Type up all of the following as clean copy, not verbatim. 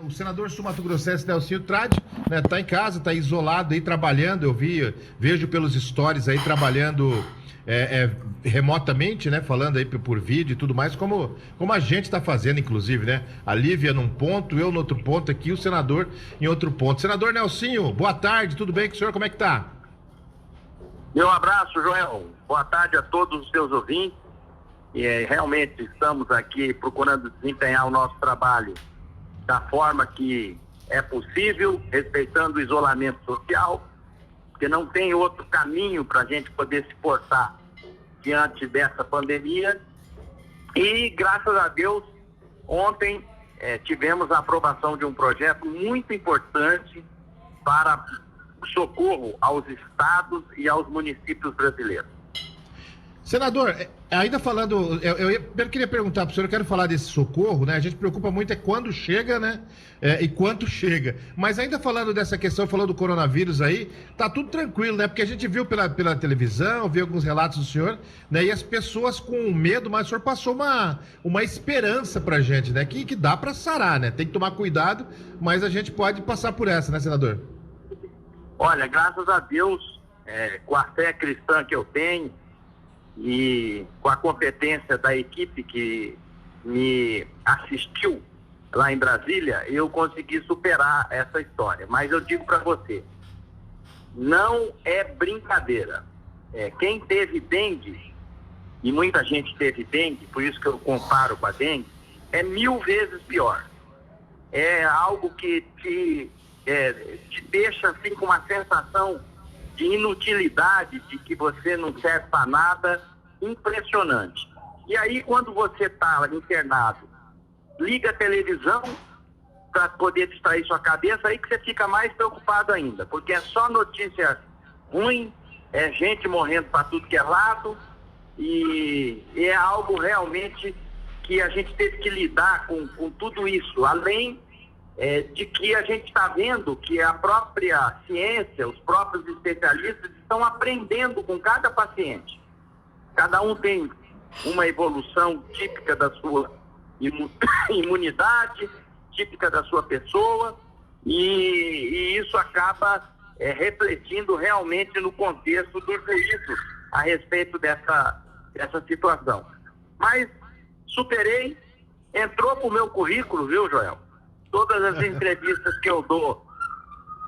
O senador sul-mato-grossense Nelsinho Trade, né, tá em casa, tá isolado aí trabalhando. Vejo pelos stories aí trabalhando remotamente, né, falando aí por vídeo e tudo mais, como a gente está fazendo, inclusive, né? A Lívia num ponto, eu no outro ponto aqui, o senador em outro ponto. Senador Nelsinho, boa tarde, tudo bem com o senhor? Como é que tá? Meu abraço, Joel. Boa tarde a todos os seus ouvintes. Realmente estamos aqui procurando desempenhar o nosso trabalho da forma que é possível, respeitando o isolamento social, porque não tem outro caminho para a gente poder se portar diante dessa pandemia. E, graças a Deus, ontem tivemos a aprovação de um projeto muito importante para socorro aos estados e aos municípios brasileiros. Senador, ainda falando, eu queria perguntar para o senhor, eu quero falar desse socorro, né? A gente preocupa muito quando chega, né? E quanto chega. Mas ainda falando dessa questão, falando do coronavírus aí, tá tudo tranquilo, né? Porque a gente viu pela televisão, viu alguns relatos do senhor, né? E as pessoas com medo, mas o senhor passou uma esperança pra gente, né? Que dá para sarar, né? Tem que tomar cuidado, mas a gente pode passar por essa, né, senador? Olha, graças a Deus, com a fé cristã que eu tenho, e com a competência da equipe que me assistiu lá em Brasília, eu consegui superar essa história. Mas eu digo para você, não é brincadeira. Quem teve dengue, e muita gente teve dengue, por isso que eu comparo com a dengue, é 1000 vezes pior. É algo que te deixa assim com uma sensação de inutilidade, de que você não serve para nada, impressionante. E aí, quando você está internado, liga a televisão para poder distrair sua cabeça, aí que você fica mais preocupado ainda, porque é só notícia ruim, é gente morrendo para tudo que é lado, e é algo realmente que a gente teve que lidar com tudo isso, além de que a gente está vendo que a própria ciência, os próprios especialistas estão aprendendo com cada paciente. Cada um tem uma evolução típica da sua imunidade, típica da sua pessoa, e isso acaba refletindo realmente no contexto do juízo a respeito dessa situação. Mas superei, entrou para o meu currículo, viu, Joel? Todas as entrevistas que eu dou,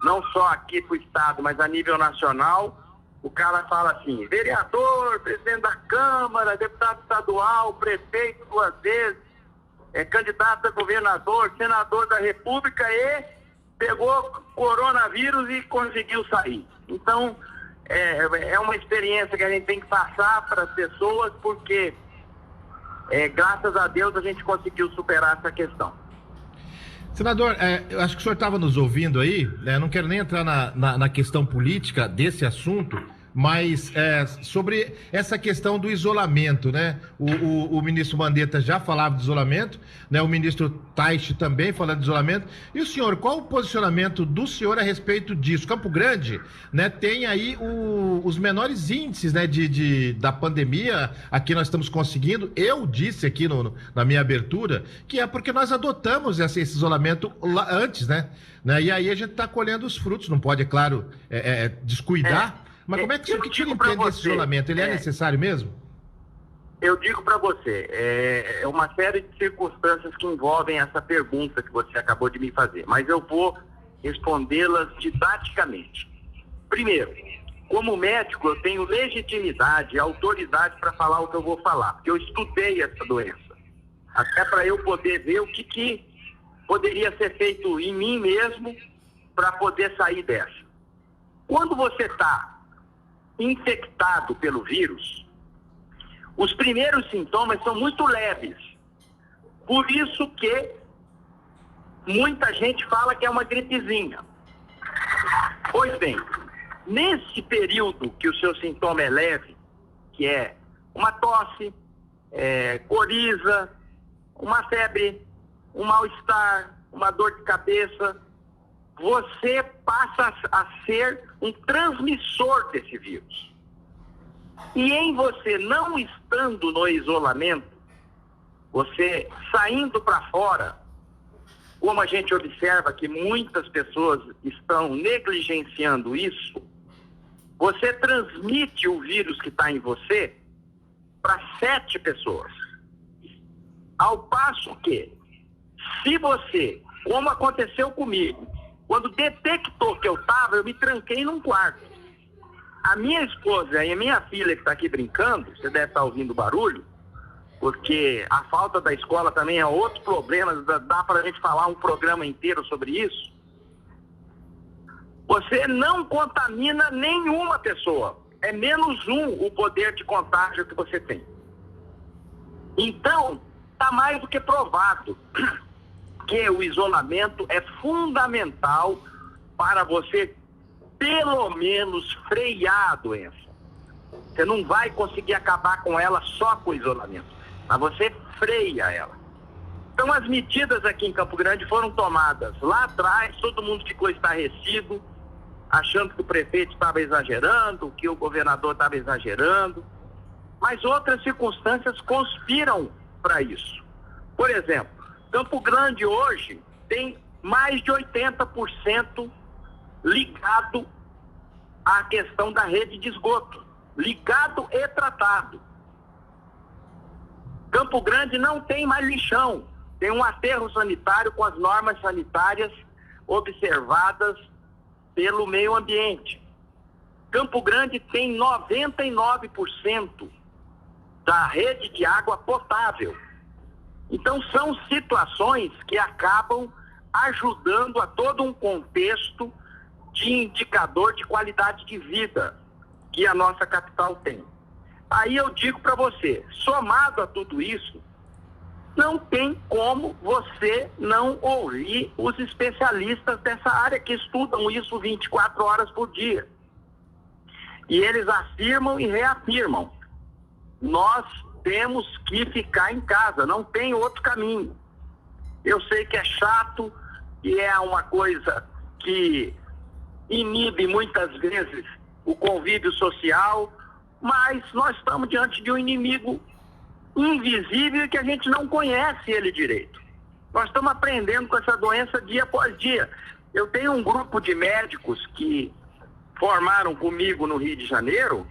não só aqui para o Estado, mas a nível nacional, o cara fala assim: vereador, presidente da Câmara, deputado estadual, prefeito 2 vezes, candidato a governador, senador da República, e pegou coronavírus e conseguiu sair. Então, é uma experiência que a gente tem que passar para as pessoas, porque graças a Deus a gente conseguiu superar essa questão. Senador, eu acho que o senhor estava nos ouvindo aí, né? Não quero nem entrar na questão política desse assunto, mas sobre essa questão do isolamento, né? O ministro Mandetta já falava de isolamento, né? O ministro Taixe também falando de isolamento. E o senhor, qual o posicionamento do senhor a respeito disso? Campo Grande, né, tem aí os menores índices, né, da pandemia. Aqui nós estamos conseguindo. Eu disse aqui na minha abertura que é porque nós adotamos esse isolamento lá antes, né? E aí a gente está colhendo os frutos. Não pode, é claro, descuidar. Mas como é que o que ele entende desse isolamento? Ele é necessário mesmo? Eu digo para você, é uma série de circunstâncias que envolvem essa pergunta que você acabou de me fazer, mas eu vou respondê-las didaticamente. Primeiro, como médico, eu tenho legitimidade, autoridade para falar o que eu vou falar, porque eu estudei essa doença, até para eu poder ver o que poderia ser feito em mim mesmo para poder sair dessa. Quando você está infectado pelo vírus, os primeiros sintomas são muito leves. Por isso que muita gente fala que é uma gripezinha. Pois bem, nesse período que o seu sintoma é leve, que é uma tosse, coriza, uma febre, um mal-estar, uma dor de cabeça, você passa a ser um transmissor desse vírus. E em você não estando no isolamento, você saindo para fora, como a gente observa que muitas pessoas estão negligenciando isso, você transmite o vírus que está em você para 7 pessoas. Ao passo que, se você, como aconteceu comigo, quando detectou que eu estava, eu me tranquei num quarto. A minha esposa e a minha filha que está aqui brincando, você deve estar ouvindo barulho, porque a falta da escola também é outro problema, dá para a gente falar um programa inteiro sobre isso. Você não contamina nenhuma pessoa. É -1 o poder de contágio que você tem. Então, está mais do que provado que o isolamento é fundamental para você, pelo menos, frear a doença. Você não vai conseguir acabar com ela só com o isolamento, mas você freia ela. Então, as medidas aqui em Campo Grande foram tomadas lá atrás, todo mundo ficou estarrecido, achando que o prefeito estava exagerando, que o governador estava exagerando, mas outras circunstâncias conspiram para isso. Por exemplo, Campo Grande hoje tem mais de 80% ligado à questão da rede de esgoto, ligado e tratado. Campo Grande não tem mais lixão, tem um aterro sanitário com as normas sanitárias observadas pelo meio ambiente. Campo Grande tem 99% da rede de água potável. Então são situações que acabam ajudando a todo um contexto de indicador de qualidade de vida que a nossa capital tem. Aí eu digo para você, somado a tudo isso, não tem como você não ouvir os especialistas dessa área que estudam isso 24 horas por dia. E eles afirmam e reafirmam. Nós temos que ficar em casa, não tem outro caminho. Eu sei que é chato e é uma coisa que inibe muitas vezes o convívio social, mas nós estamos diante de um inimigo invisível e que a gente não conhece ele direito. Nós estamos aprendendo com essa doença dia após dia. Eu tenho um grupo de médicos que formaram comigo no Rio de Janeiro.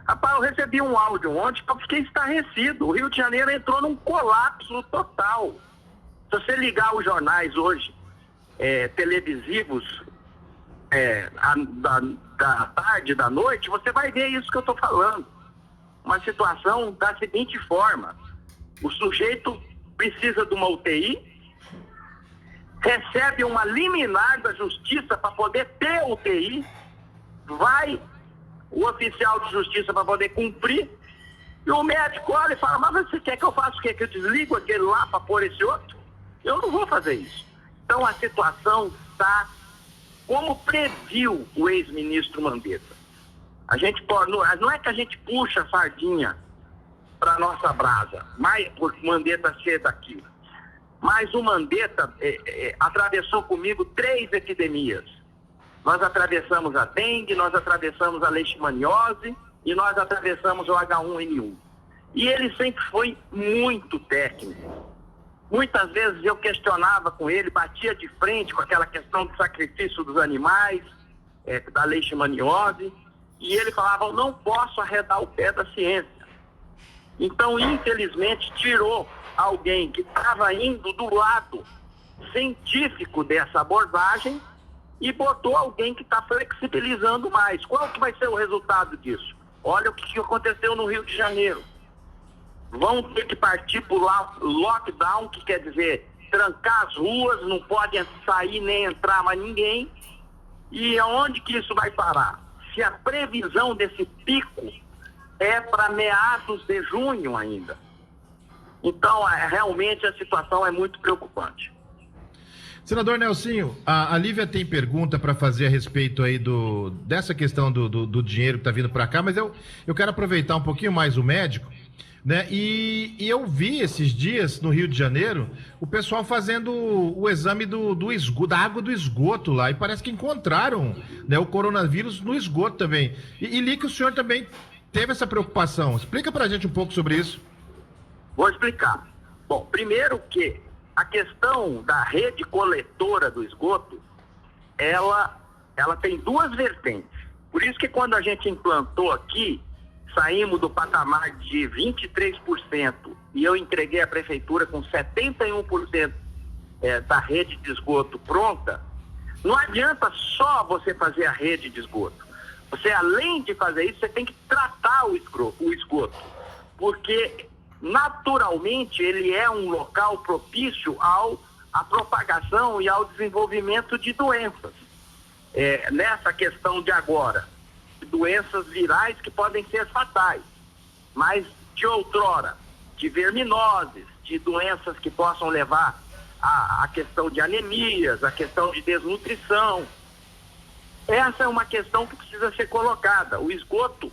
Rapaz, eu recebi um áudio ontem que eu fiquei estarrecido. O Rio de Janeiro entrou num colapso total. Se você ligar os jornais hoje, televisivos, da tarde, da noite, você vai ver isso que eu estou falando. Uma situação da seguinte forma: o sujeito precisa de uma UTI, recebe uma liminar da justiça para poder ter UTI, vai o oficial de justiça para poder cumprir, e o médico olha e fala: mas você quer que eu faça o quê? Que eu desligo aquele lá para pôr esse outro? Eu não vou fazer isso. Então a situação está como previu o ex-ministro Mandetta. A gente pode, não é que a gente puxa a sardinha para nossa brasa, mas por Mandetta ser daqui. Mas o Mandetta atravessou comigo 3 epidemias. Nós atravessamos a dengue, nós atravessamos a leishmaniose e nós atravessamos o H1N1. E ele sempre foi muito técnico. Muitas vezes eu questionava com ele, batia de frente com aquela questão do sacrifício dos animais, da leishmaniose, e ele falava: eu não posso arredar o pé da ciência. Então, infelizmente, tirou alguém que estava indo do lado científico dessa abordagem e botou alguém que está flexibilizando mais. Qual que vai ser o resultado disso? Olha o que aconteceu no Rio de Janeiro. Vão ter que partir por lockdown, que quer dizer trancar as ruas, não pode sair nem entrar mais ninguém. E aonde que isso vai parar? Se a previsão desse pico é para meados de junho ainda. Então, realmente a situação é muito preocupante. Senador Nelsinho, a Lívia tem pergunta para fazer a respeito aí dessa questão do dinheiro que está vindo para cá, mas eu quero aproveitar um pouquinho mais o médico, né? E eu vi esses dias no Rio de Janeiro o pessoal fazendo o exame da água do esgoto lá, e parece que encontraram, né, o coronavírus no esgoto também. E li que o senhor também teve essa preocupação. Explica pra gente um pouco sobre isso. Vou explicar. Bom, primeiro que a questão da rede coletora do esgoto, ela tem duas vertentes. Por isso que quando a gente implantou aqui, saímos do patamar de 23% e eu entreguei à prefeitura com 71% da rede de esgoto pronta. Não adianta só você fazer a rede de esgoto. Você, além de fazer isso, você tem que tratar o esgoto, porque naturalmente ele é um local propício à propagação e ao desenvolvimento de doenças. Nessa questão de agora, doenças virais que podem ser fatais, mas de outrora, de verminoses, de doenças que possam levar à questão de anemias, à questão de desnutrição. Essa é uma questão que precisa ser colocada. O esgoto,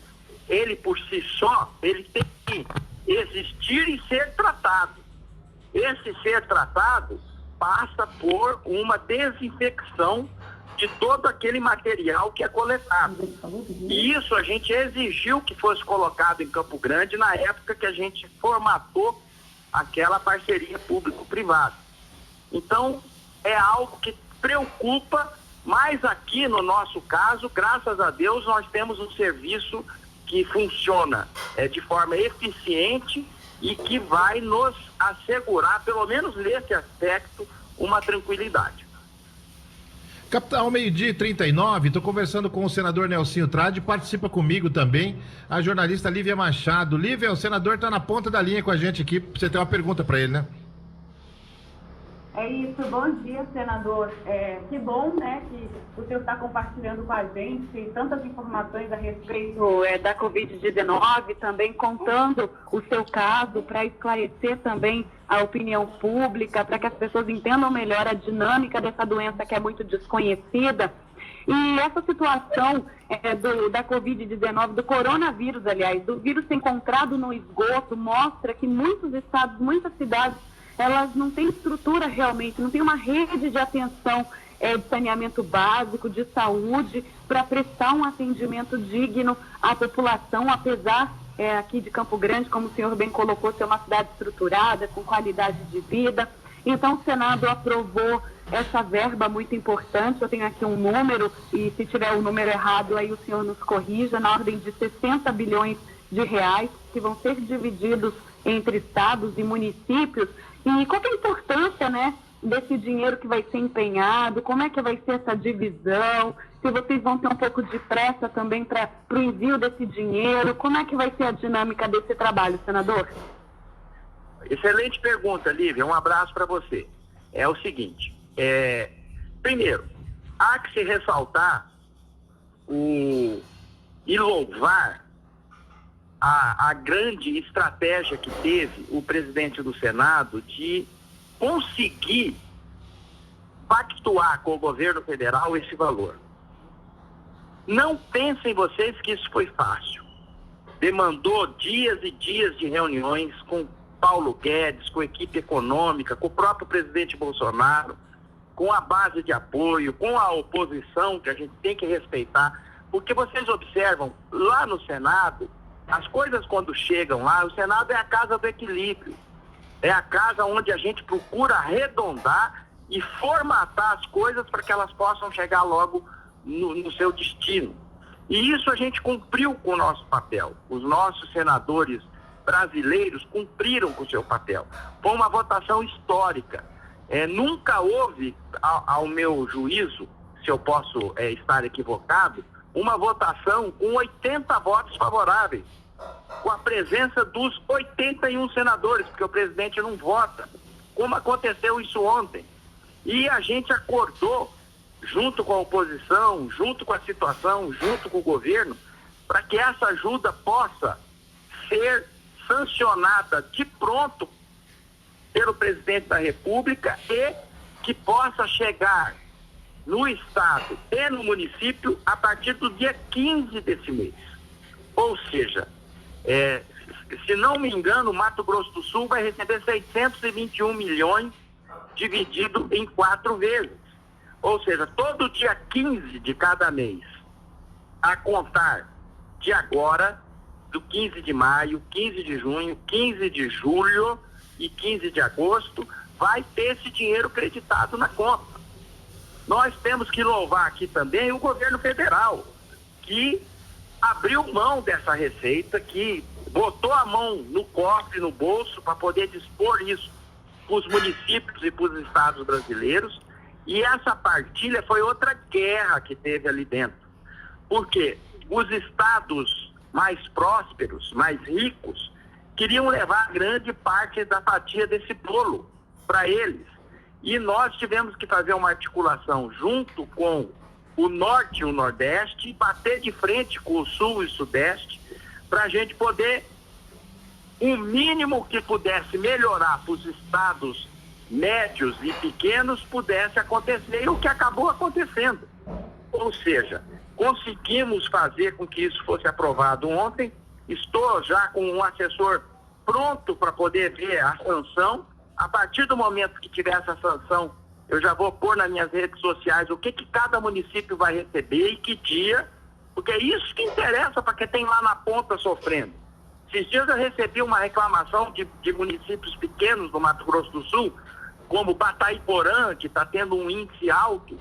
ele por si só, ele tem que existir e ser tratado. Esse ser tratado passa por uma desinfecção de todo aquele material que é coletado. E isso a gente exigiu que fosse colocado em Campo Grande na época que a gente formatou aquela parceria público-privada. Então, é algo que preocupa, mas aqui no nosso caso, graças a Deus, nós temos um serviço que funciona de forma eficiente e que vai nos assegurar, pelo menos nesse aspecto, uma tranquilidade. Capitão, 12h39, estou conversando com o senador Nelsinho Trade, participa comigo também a jornalista Lívia Machado. Lívia, o senador está na ponta da linha com a gente aqui, você tem uma pergunta para ele, né? É isso, bom dia, senador. Que bom, né, que o senhor está compartilhando com a gente tantas informações a respeito da Covid-19, também contando o seu caso para esclarecer também a opinião pública, para que as pessoas entendam melhor a dinâmica dessa doença que é muito desconhecida. E essa situação da Covid-19, do coronavírus, aliás, do vírus encontrado no esgoto, mostra que muitos estados, muitas cidades, elas não têm estrutura realmente, não tem uma rede de atenção de saneamento básico, de saúde, para prestar um atendimento digno à população, apesar aqui de Campo Grande, como o senhor bem colocou, ser uma cidade estruturada, com qualidade de vida. Então o Senado aprovou essa verba muito importante, eu tenho aqui um número, e se tiver o número errado, aí o senhor nos corrija, na ordem de 60 bilhões de reais, que vão ser divididos entre estados e municípios. E qual que é a importância, né, desse dinheiro que vai ser empenhado? Como é que vai ser essa divisão? Se vocês vão ter um pouco de pressa também para o envio desse dinheiro? Como é que vai ser a dinâmica desse trabalho, senador? Excelente pergunta, Lívia. Um abraço para você. É o seguinte, primeiro, há que se ressaltar e louvar a grande estratégia que teve o presidente do Senado de conseguir pactuar com o governo federal esse valor. Não pensem vocês que isso foi fácil. Demandou dias e dias de reuniões com Paulo Guedes, com a equipe econômica, com o próprio presidente Bolsonaro, com a base de apoio, com a oposição, que a gente tem que respeitar, porque vocês observam, lá no Senado, as coisas quando chegam lá, o Senado é a casa do equilíbrio. É a casa onde a gente procura arredondar e formatar as coisas para que elas possam chegar logo no seu destino. E isso a gente cumpriu com o nosso papel. Os nossos senadores brasileiros cumpriram com o seu papel. Foi uma votação histórica. Nunca houve, ao meu juízo, se eu posso estar equivocado, uma votação com 80 votos favoráveis, com a presença dos 81 senadores, porque o presidente não vota, como aconteceu isso ontem. E a gente acordou, junto com a oposição, junto com a situação, junto com o governo, para que essa ajuda possa ser sancionada de pronto pelo presidente da República e que possa chegar no estado e no município a partir do dia 15 desse mês. Ou seja, se não me engano, o Mato Grosso do Sul vai receber 621 milhões dividido em 4 vezes. Ou seja, todo dia 15 de cada mês, a contar de agora, do 15 de maio, 15 de junho, 15 de julho e 15 de agosto, vai ter esse dinheiro creditado na conta. Nós temos que louvar aqui também o governo federal, que abriu mão dessa receita, que botou a mão no cofre, no bolso, para poder dispor isso para os municípios e para os estados brasileiros. E essa partilha foi outra guerra que teve ali dentro. Porque os estados mais prósperos, mais ricos, queriam levar grande parte da fatia desse bolo para eles. E nós tivemos que fazer uma articulação junto com o Norte e o Nordeste, bater de frente com o Sul e o Sudeste, para a gente poder, o mínimo que pudesse melhorar para os estados médios e pequenos, pudesse acontecer, e o que acabou acontecendo. Ou seja, conseguimos fazer com que isso fosse aprovado ontem. Estou já com um assessor pronto para poder ver a sanção. A partir do momento que tiver essa sanção, eu já vou pôr nas minhas redes sociais o que cada município vai receber e que dia, porque é isso que interessa para quem tem lá na ponta sofrendo. Esses dias eu recebi uma reclamação de municípios pequenos do Mato Grosso do Sul, como Bataiporã, que está tendo um índice alto,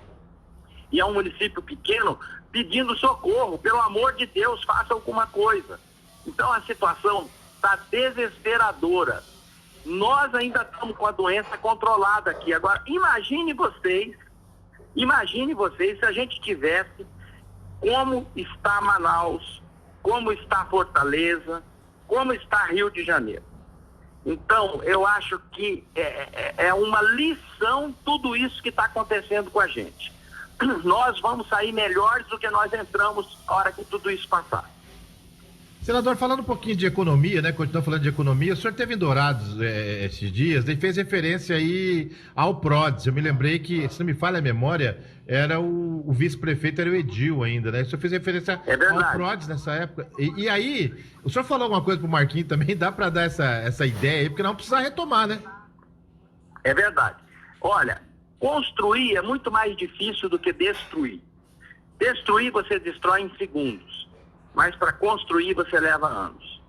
e é um município pequeno, pedindo socorro. Pelo amor de Deus, faça alguma coisa. Então a situação está desesperadora. Nós ainda estamos com a doença controlada aqui. Agora, imagine vocês se a gente tivesse como está Manaus, como está Fortaleza, como está Rio de Janeiro. Então, eu acho que é uma lição tudo isso que está acontecendo com a gente. Nós vamos sair melhores do que nós entramos na hora que tudo isso passar. Senador, falando um pouquinho de economia, né? Continuando falando de economia, o senhor esteve em Dourados esses dias e fez referência aí ao PRODES. Eu me lembrei que, se não me falha a memória, era o vice-prefeito, era o Edil ainda, né? O senhor fez referência ao PRODES nessa época. E aí, o senhor falou alguma coisa pro Marquinhos também, dá para dar essa ideia aí, porque não precisa retomar, né? É verdade. Olha, construir é muito mais difícil do que destruir. Destruir você destrói em segundos. Mas para construir você leva anos.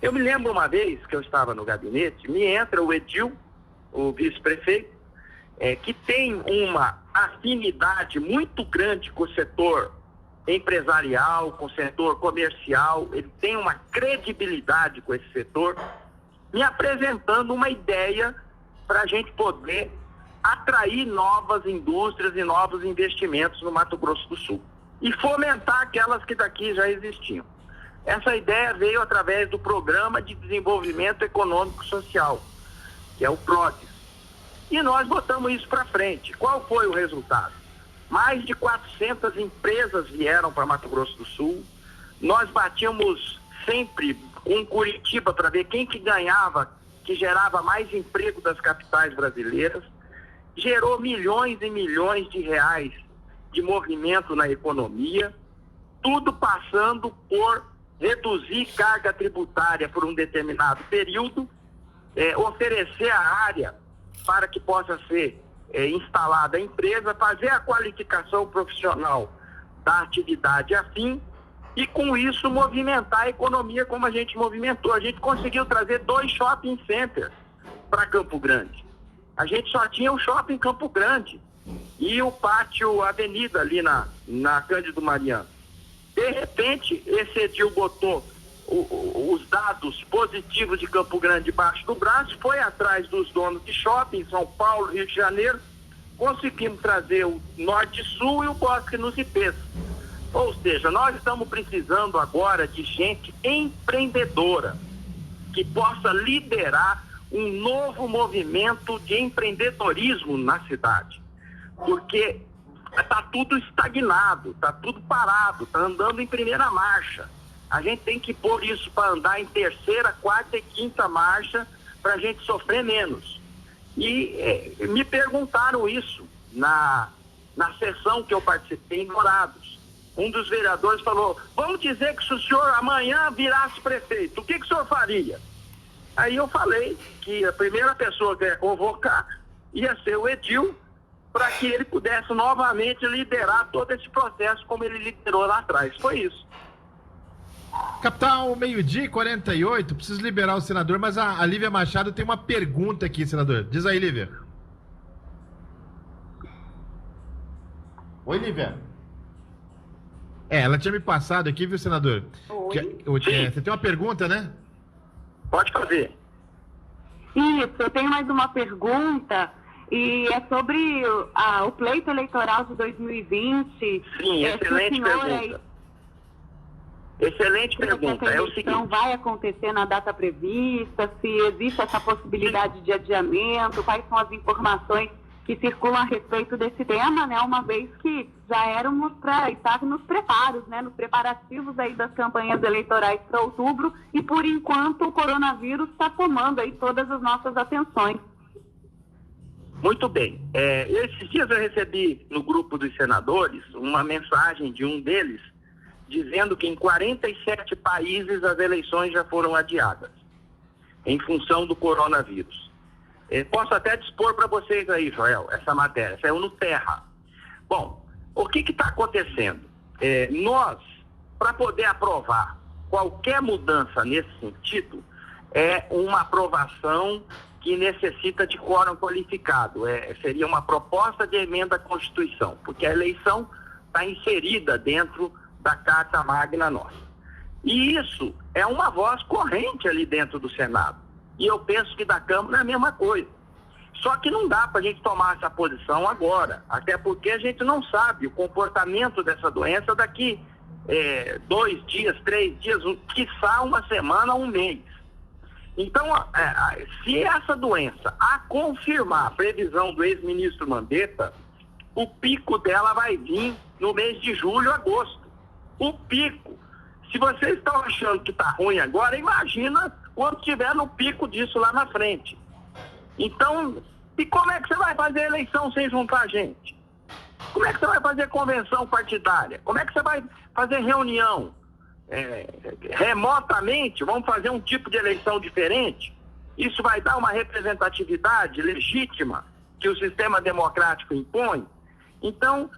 Eu me lembro uma vez que eu estava no gabinete, me entra o Edil, o vice-prefeito, que tem uma afinidade muito grande com o setor empresarial, com o setor comercial, ele tem uma credibilidade com esse setor, me apresentando uma ideia para a gente poder atrair novas indústrias e novos investimentos no Mato Grosso do Sul e fomentar aquelas que daqui já existiam. Essa ideia veio através do Programa de Desenvolvimento Econômico e Social, que é o PRODES. E nós botamos isso para frente. Qual foi o resultado? Mais de 400 empresas vieram para Mato Grosso do Sul. Nós batíamos sempre com Curitiba para ver quem que ganhava, que gerava mais emprego das capitais brasileiras. Gerou milhões e milhões de reais de movimento na economia, tudo passando por reduzir carga tributária por um determinado período, oferecer a área para que possa ser instalada a empresa, fazer a qualificação profissional da atividade afim e com isso movimentar a economia como a gente movimentou. A gente conseguiu trazer 2 shopping centers para Campo Grande. A gente só tinha o shopping Campo Grande e o pátio Avenida ali na Cândido Mariano. De repente, esse Edil botou os dados positivos de Campo Grande debaixo do braço, foi atrás dos donos de shopping, São Paulo, Rio de Janeiro, conseguimos trazer o Norte e Sul e o Bosque nos IPs. Ou seja, nós estamos precisando agora de gente empreendedora, que possa liderar um novo movimento de empreendedorismo na cidade. Porque está tudo estagnado, está tudo parado, está andando em primeira marcha. A gente tem que pôr isso para andar em terceira, quarta e quinta marcha para a gente sofrer menos. E me perguntaram isso na sessão que eu participei em Dourados. Um dos vereadores falou, vamos dizer que se o senhor amanhã virasse prefeito, o que o senhor faria? Aí eu falei que a primeira pessoa que ia convocar ia ser o Edil, para que ele pudesse novamente liderar todo esse processo como ele liderou lá atrás. Foi isso. Capital, 12h48, preciso liberar o senador, mas a Lívia Machado tem uma pergunta aqui, senador. Diz aí, Lívia. Oi, Lívia. Ela tinha me passado aqui, viu, senador? Oi. Você tem uma pergunta, né? Pode fazer. Isso, eu tenho mais uma pergunta, e é sobre o pleito eleitoral de 2020. Sim, excelente pergunta. Excelente pergunta. É o seguinte: vai acontecer na data prevista? Se existe essa possibilidade de adiamento? Quais são as informações que circulam a respeito desse tema, né? Uma vez que já éramos para estar nos preparos, né? Nos preparativos aí das campanhas eleitorais para outubro, e por enquanto o coronavírus está tomando aí todas as nossas atenções. Muito bem. Esses dias eu recebi no grupo dos senadores uma mensagem de um deles dizendo que em 47 países as eleições já foram adiadas em função do coronavírus. Posso até dispor para vocês aí, Joel, essa matéria. Saiu no Terra. Bom, o que está acontecendo? Nós, para poder aprovar qualquer mudança nesse sentido, é uma aprovação que necessita de quórum qualificado. Seria uma proposta de emenda à Constituição, porque a eleição está inserida dentro da Carta Magna nossa. E isso é uma voz corrente ali dentro do Senado. E eu penso que da Câmara é a mesma coisa. Só que não dá para a gente tomar essa posição agora, até porque a gente não sabe o comportamento dessa doença daqui 2 dias, 3 dias, quiçá uma semana, um mês. Então, se essa doença a confirmar a previsão do ex-ministro Mandetta, o pico dela vai vir no mês de julho, agosto. O pico. Se vocês estão achando que está ruim agora, imagina quando estiver no pico disso lá na frente. Então, e como é que você vai fazer eleição sem juntar gente? Como é que você vai fazer convenção partidária? Como é que você vai fazer reunião? Remotamente, vamos fazer um tipo de eleição diferente? Isso vai dar uma representatividade legítima que o sistema democrático impõe? Então,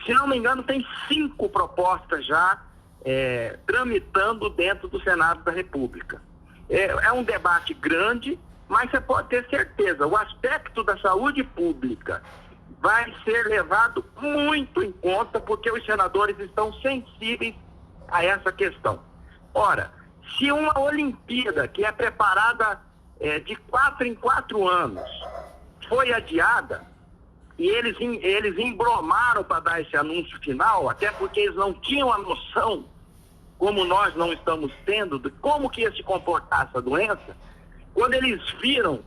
se não me engano, tem 5 propostas já tramitando dentro do Senado da República. É um debate grande, mas você pode ter certeza, o aspecto da saúde pública vai ser levado muito em conta, porque os senadores estão sensíveis a essa questão. Ora, se uma Olimpíada que é preparada de 4 em 4 anos foi adiada, e eles embromaram para dar esse anúncio final, até porque eles não tinham a noção, como nós não estamos tendo, de como que ia se comportar essa doença. Quando eles viram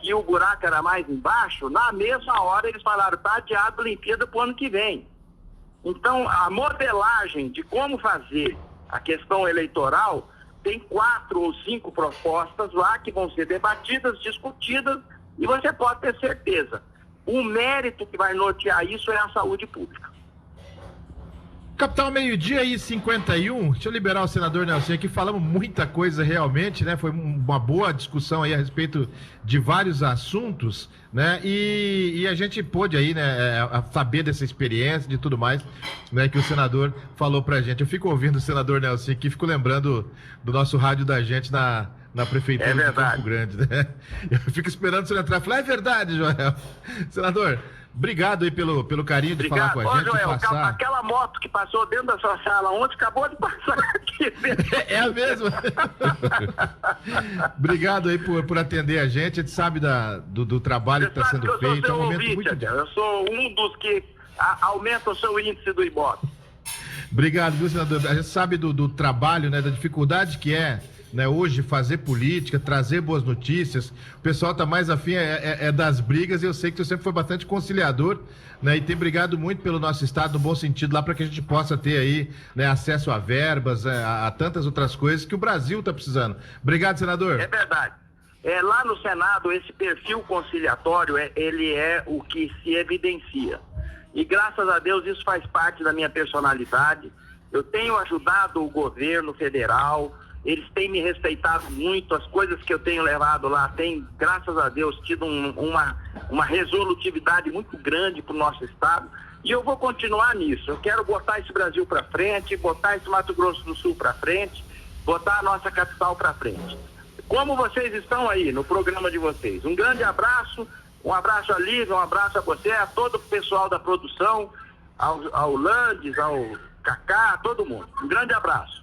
que o buraco era mais embaixo, na mesma hora eles falaram: está adiado a Olimpíada para o ano que vem. Então, a modelagem de como fazer a questão eleitoral tem 4 ou 5 propostas lá que vão ser debatidas, discutidas, e você pode ter certeza, o mérito que vai nortear isso é a saúde pública. Capital, meio-dia e 51. Deixa eu liberar o senador Nelson aqui. Falamos muita coisa realmente, né? Foi uma boa discussão aí a respeito de vários assuntos, né? E a gente pôde aí, né, saber dessa experiência, de tudo mais, né, que o senador falou pra gente. Eu fico ouvindo o senador Nelson aqui, fico lembrando do nosso rádio da gente na prefeitura de Campo Grande, né? Eu fico esperando o senhor entrar e falar: é verdade, Joel. Senador, obrigado aí pelo carinho de falar com a gente. Joel, aquela moto que passou dentro da sua sala ontem acabou de passar aqui. É a mesma. Obrigado aí por atender a gente. A gente sabe do trabalho que está sendo feito. É um momento muito... Eu sou um dos que aumenta o seu índice do Ibope. Obrigado, viu, senador? A gente sabe do trabalho, né, da dificuldade que né, hoje fazer política, trazer boas notícias. O pessoal tá mais afim das brigas, e eu sei que você sempre foi bastante conciliador, né, e tem brigado muito pelo nosso estado, no bom sentido, lá para que a gente possa ter aí, né, acesso a verbas, a tantas outras coisas que o Brasil está precisando. Obrigado, senador. É verdade. Lá no Senado, esse perfil conciliatório, ele é o que se evidencia. E graças a Deus isso faz parte da minha personalidade. Eu tenho ajudado o governo federal, eles têm me respeitado muito, as coisas que eu tenho levado lá têm, graças a Deus, tido uma resolutividade muito grande para o nosso estado, e eu vou continuar nisso. Eu quero botar esse Brasil para frente, botar esse Mato Grosso do Sul para frente, botar a nossa capital para frente. Como vocês estão aí no programa de vocês, um grande abraço, um abraço a Lívia, um abraço a você, a todo o pessoal da produção, ao Landes, ao Cacá, todo mundo. Um grande abraço.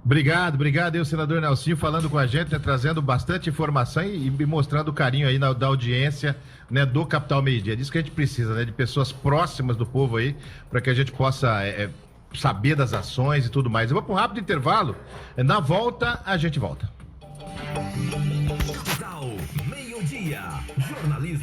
Obrigado aí o senador Nelsinho falando com a gente, né, trazendo bastante informação e mostrando o carinho aí da audiência, né, do Capital Meio Dia. Disso que a gente precisa, né, de pessoas próximas do povo aí, para que a gente possa saber das ações e tudo mais. Eu vou para um rápido intervalo, na volta a gente volta. Capital Meio Dia, jornalismo